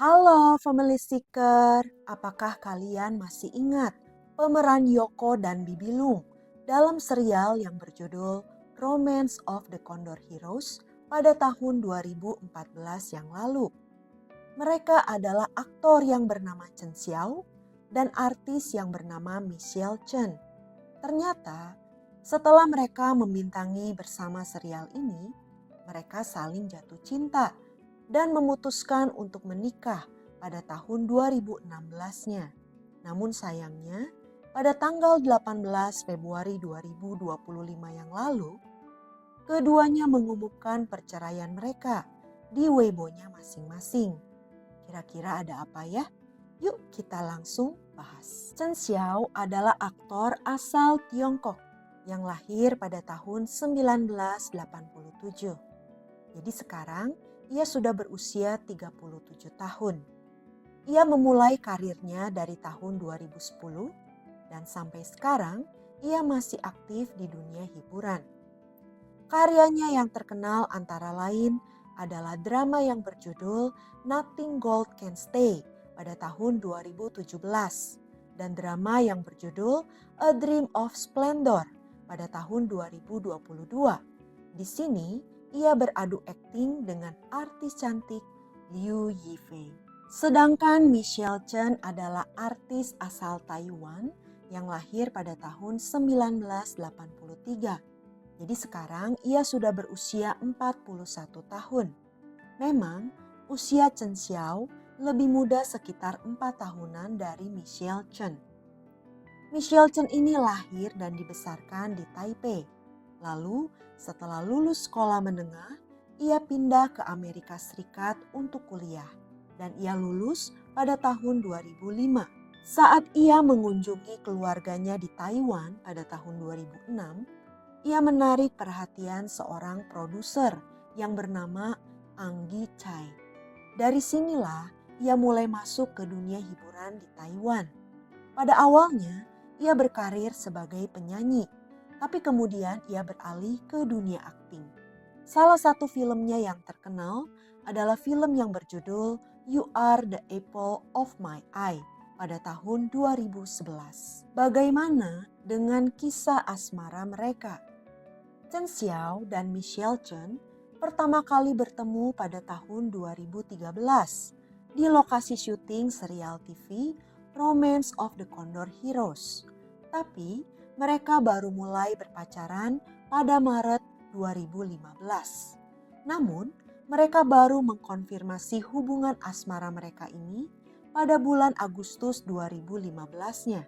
Halo Family Seeker, apakah kalian masih ingat pemeran Yoko dan Bibilung dalam serial yang berjudul Romance of the Condor Heroes pada tahun 2014 yang lalu? Mereka adalah aktor yang bernama Chen Xiao dan artis yang bernama Michelle Chen. Ternyata, setelah mereka membintangi bersama serial ini, mereka saling jatuh cinta dan memutuskan untuk menikah pada tahun 2016-nya. Namun sayangnya, pada tanggal 18 Februari 2025 yang lalu, keduanya mengumumkan perceraian mereka di Weibo-nya masing-masing. Kira-kira ada apa ya? Yuk kita langsung bahas. Chen Xiao adalah aktor asal Tiongkok yang lahir pada tahun 1987. Jadi sekarang ia sudah berusia 37 tahun. Ia memulai karirnya dari tahun 2010 dan sampai sekarang ia masih aktif di dunia hiburan. Karyanya yang terkenal antara lain adalah drama yang berjudul Nothing Gold Can Stay pada tahun 2017 dan drama yang berjudul A Dream of Splendor pada tahun 2022. Di sini ia beradu akting dengan artis cantik Liu Yifei. Sedangkan Michelle Chen adalah artis asal Taiwan yang lahir pada tahun 1983. Jadi sekarang ia sudah berusia 41 tahun. Memang usia Chen Xiao lebih muda sekitar 4 tahunan dari Michelle Chen. Michelle Chen ini lahir dan dibesarkan di Taipei. Lalu setelah lulus sekolah menengah, ia pindah ke Amerika Serikat untuk kuliah. Dan ia lulus pada tahun 2005. Saat ia mengunjungi keluarganya di Taiwan pada tahun 2006, ia menarik perhatian seorang produser yang bernama Anggi Chai. Dari sinilah ia mulai masuk ke dunia hiburan di Taiwan. Pada awalnya, ia berkarir sebagai penyanyi, tapi kemudian ia beralih ke dunia akting. Salah satu filmnya yang terkenal adalah film yang berjudul You Are the Apple of My Eye pada tahun 2011. Bagaimana dengan kisah asmara mereka? Chen Xiao dan Michelle Chen pertama kali bertemu pada tahun 2013 di lokasi syuting serial TV Romance of the Condor Heroes. Tapi mereka baru mulai berpacaran pada Maret 2015. Namun, mereka baru mengkonfirmasi hubungan asmara mereka ini pada bulan Agustus 2015-nya.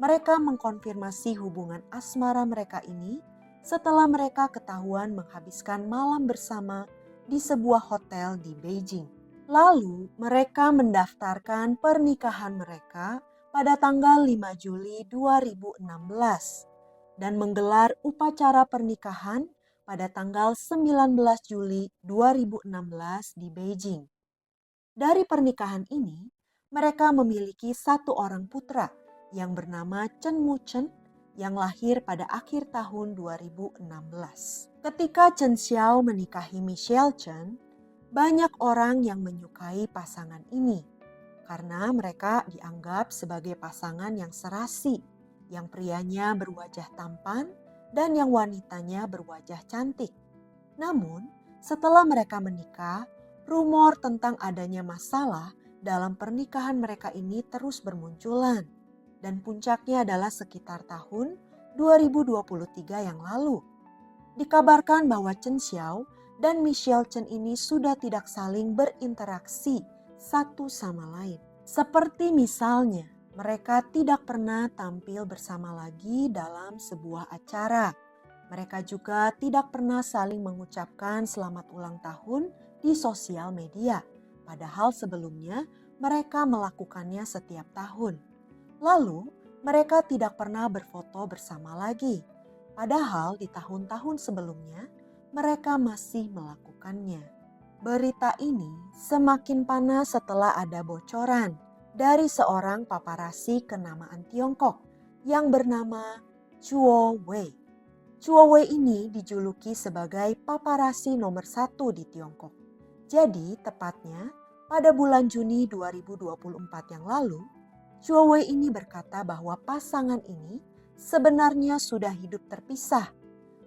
Mereka mengkonfirmasi hubungan asmara mereka ini setelah mereka ketahuan menghabiskan malam bersama di sebuah hotel di Beijing. Lalu mereka mendaftarkan pernikahan mereka pada tanggal 5 Juli 2016 dan menggelar upacara pernikahan pada tanggal 19 Juli 2016 di Beijing. Dari pernikahan ini, mereka memiliki satu orang putra yang bernama Chen Muchen yang lahir pada akhir tahun 2016. Ketika Chen Xiao menikahi Michelle Chen, banyak orang yang menyukai pasangan ini karena mereka dianggap sebagai pasangan yang serasi, yang prianya berwajah tampan dan yang wanitanya berwajah cantik. Namun, setelah mereka menikah, rumor tentang adanya masalah dalam pernikahan mereka ini terus bermunculan. Dan puncaknya adalah sekitar tahun 2023 yang lalu. Dikabarkan bahwa Chen Xiao dan Michelle Chen ini sudah tidak saling berinteraksi satu sama lain. Seperti misalnya, mereka tidak pernah tampil bersama lagi dalam sebuah acara. Mereka juga tidak pernah saling mengucapkan selamat ulang tahun di sosial media. Padahal sebelumnya mereka melakukannya setiap tahun. Lalu, mereka tidak pernah berfoto bersama lagi. Padahal di tahun-tahun sebelumnya, mereka masih melakukannya. Berita ini semakin panas setelah ada bocoran dari seorang paparazzi kenamaan Tiongkok yang bernama Chuo Wei. Chuo Wei ini dijuluki sebagai paparazzi nomor 1 di Tiongkok. Jadi, tepatnya Pada bulan Juni 2024 yang lalu, Zhou Wei ini berkata bahwa pasangan ini sebenarnya sudah hidup terpisah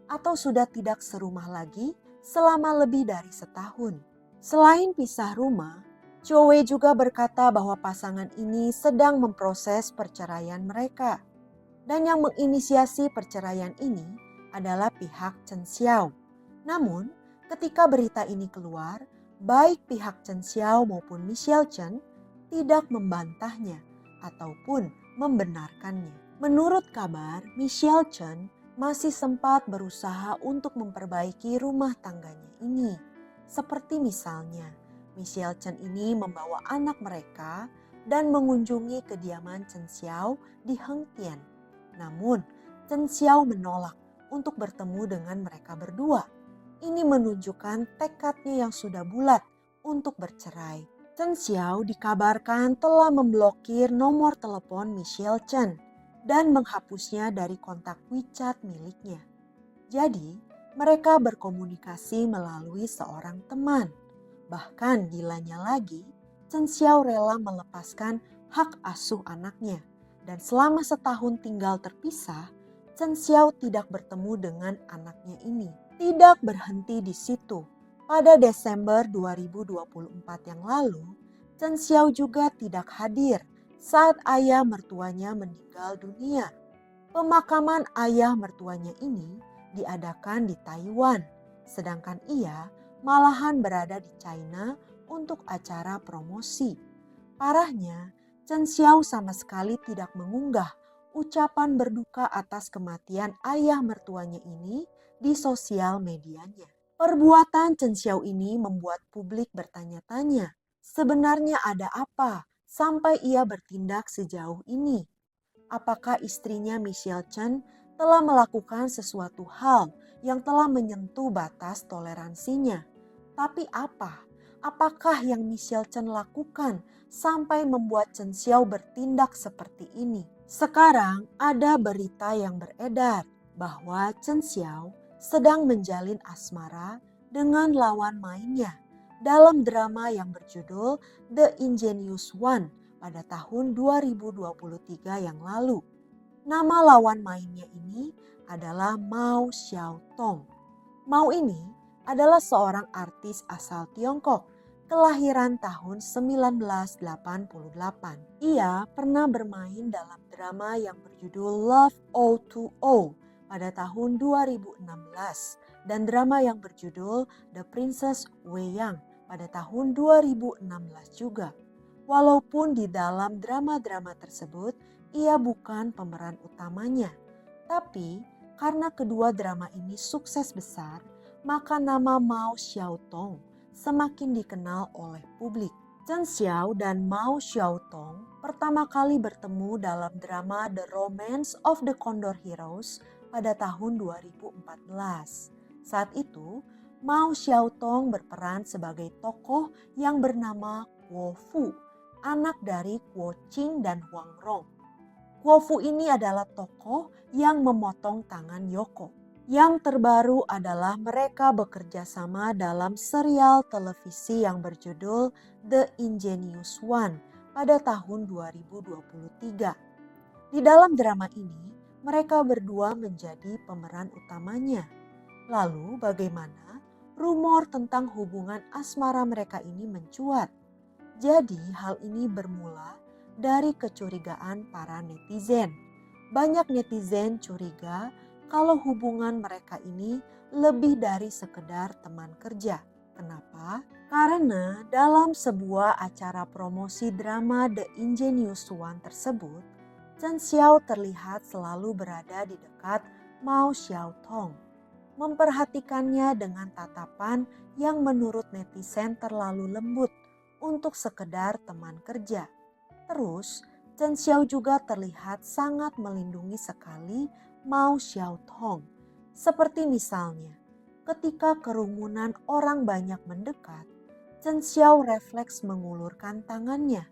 atau sudah tidak serumah lagi selama lebih dari setahun. Selain pisah rumah, Zhou Wei juga berkata bahwa pasangan ini sedang memproses perceraian mereka. Dan yang menginisiasi perceraian ini adalah pihak Chen Xiao. Namun, ketika berita ini keluar, baik pihak Chen Xiao maupun Michelle Chen tidak membantahnya ataupun membenarkannya. Menurut kabar, Michelle Chen masih sempat berusaha untuk memperbaiki rumah tangganya ini. Seperti misalnya, Michelle Chen ini membawa anak mereka dan mengunjungi kediaman Chen Xiao di Hengtian. Namun, Chen Xiao menolak untuk bertemu dengan mereka berdua. Ini menunjukkan tekadnya yang sudah bulat untuk bercerai. Chen Xiao dikabarkan telah memblokir nomor telepon Michelle Chen dan menghapusnya dari kontak WeChat miliknya. Jadi, mereka berkomunikasi melalui seorang teman. Bahkan gilanya lagi, Chen Xiao rela melepaskan hak asuh anaknya. Dan selama setahun tinggal terpisah, Chen Xiao tidak bertemu dengan anaknya ini. Tidak berhenti di situ. Pada Desember 2024 yang lalu, Chen Xiao juga tidak hadir saat ayah mertuanya meninggal dunia. Pemakaman ayah mertuanya ini diadakan di Taiwan, sedangkan ia malahan berada di China untuk acara promosi. Parahnya, Chen Xiao sama sekali tidak mengunggah ucapan berduka atas kematian ayah mertuanya ini di sosial medianya. Perbuatan Chen Xiao ini membuat publik bertanya-tanya, sebenarnya ada apa sampai ia bertindak sejauh ini? Apakah istrinya Michelle Chen telah melakukan sesuatu hal yang telah menyentuh batas toleransinya? Tapi apa? Apakah yang Michelle Chen lakukan sampai membuat Chen Xiao bertindak seperti ini? Sekarang ada berita yang beredar bahwa Chen Xiao sedang menjalin asmara dengan lawan mainnya dalam drama yang berjudul The Ingenious One pada tahun 2023 yang lalu. Nama lawan mainnya ini adalah Mao Xiaotong. Mao ini adalah seorang artis asal Tiongkok, kelahiran tahun 1988. Ia pernah bermain dalam drama yang berjudul Love O2O pada tahun 2016 dan drama yang berjudul The Princess Wei Yang pada tahun 2016 juga. Walaupun di dalam drama-drama tersebut ia bukan pemeran utamanya, tapi karena kedua drama ini sukses besar, maka nama Mao Xiaotong semakin dikenal oleh publik. Chen Xiao dan Mao Xiaotong pertama kali bertemu dalam drama The Romance of the Condor Heroes pada tahun 2014. Saat itu, Mao Xiaotong berperan sebagai tokoh yang bernama Guo Fu, anak dari Guo Qing dan Huang Rong. Guo Fu ini adalah tokoh yang memotong tangan Yoko. Yang terbaru adalah mereka bekerja sama dalam serial televisi yang berjudul The Ingenious One pada tahun 2023. Di dalam drama ini, mereka berdua menjadi pemeran utamanya. Lalu bagaimana rumor tentang hubungan asmara mereka ini mencuat? Jadi hal ini bermula dari kecurigaan para netizen. Banyak netizen curiga kalau hubungan mereka ini lebih dari sekedar teman kerja. Kenapa? Karena dalam sebuah acara promosi drama The Ingenious One tersebut, Chen Xiao terlihat selalu berada di dekat Mao Xiaotong, memperhatikannya dengan tatapan yang menurut netizen terlalu lembut untuk sekedar teman kerja. Terus, Chen Xiao juga terlihat sangat melindungi sekali Mao Xiaotong. Seperti misalnya, ketika kerumunan orang banyak mendekat, Chen Xiao refleks mengulurkan tangannya,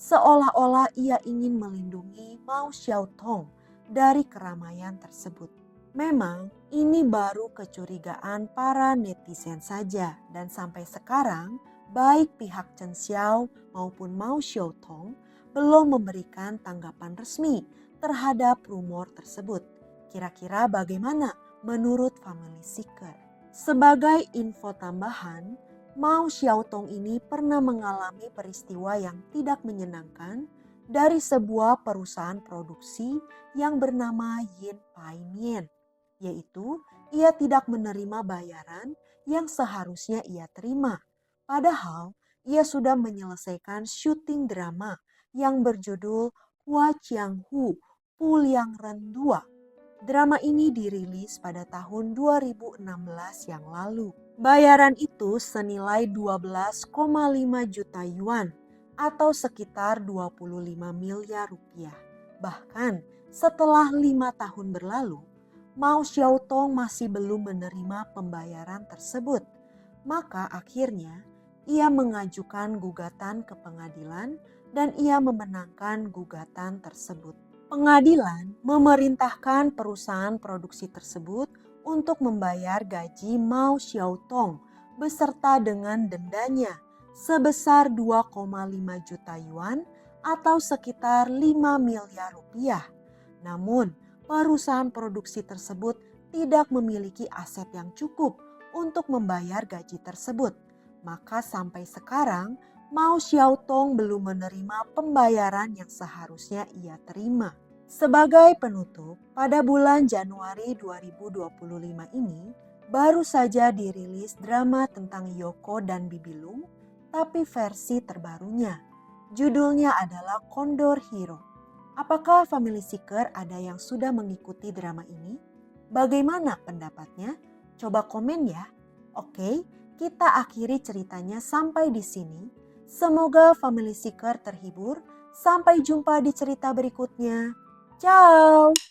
seolah-olah ia ingin melindungi Mao Xiaotong dari keramaian tersebut. Memang ini baru kecurigaan para netizen saja dan sampai sekarang baik pihak Chen Xiao maupun Mao Xiaotong belum memberikan tanggapan resmi terhadap rumor tersebut. Kira-kira bagaimana menurut Family Seeker? Sebagai info tambahan, Mao Xiaotong ini pernah mengalami peristiwa yang tidak menyenangkan dari sebuah perusahaan produksi yang bernama Yin Pai Mian, yaitu ia tidak menerima bayaran yang seharusnya ia terima. Padahal ia sudah menyelesaikan syuting drama yang berjudul Hua Qianghu Pu Liang Ren 2. Drama ini dirilis pada tahun 2016 yang lalu. Bayaran itu senilai 12,5 juta yuan atau sekitar 25 miliar rupiah. Bahkan setelah 5 tahun berlalu, Mao Xiaotong masih belum menerima pembayaran tersebut. Maka akhirnya ia mengajukan gugatan ke pengadilan dan ia memenangkan gugatan tersebut. Pengadilan memerintahkan perusahaan produksi tersebut untuk membayar gaji Mao Xiaotong beserta dengan dendanya sebesar 2,5 juta yuan atau sekitar 5 miliar rupiah. Namun, perusahaan produksi tersebut tidak memiliki aset yang cukup untuk membayar gaji tersebut. Maka sampai sekarang, Mao Xiaotong belum menerima pembayaran yang seharusnya ia terima. Sebagai penutup, pada bulan Januari 2025 ini, baru saja dirilis drama tentang Yoko dan Bibilung, tapi versi terbarunya. Judulnya adalah Condor Hero. Apakah Family Seeker ada yang sudah mengikuti drama ini? Bagaimana pendapatnya? Coba komen ya. Oke, kita akhiri ceritanya sampai di sini. Semoga Family Seeker terhibur. Sampai jumpa di cerita berikutnya. Ciao!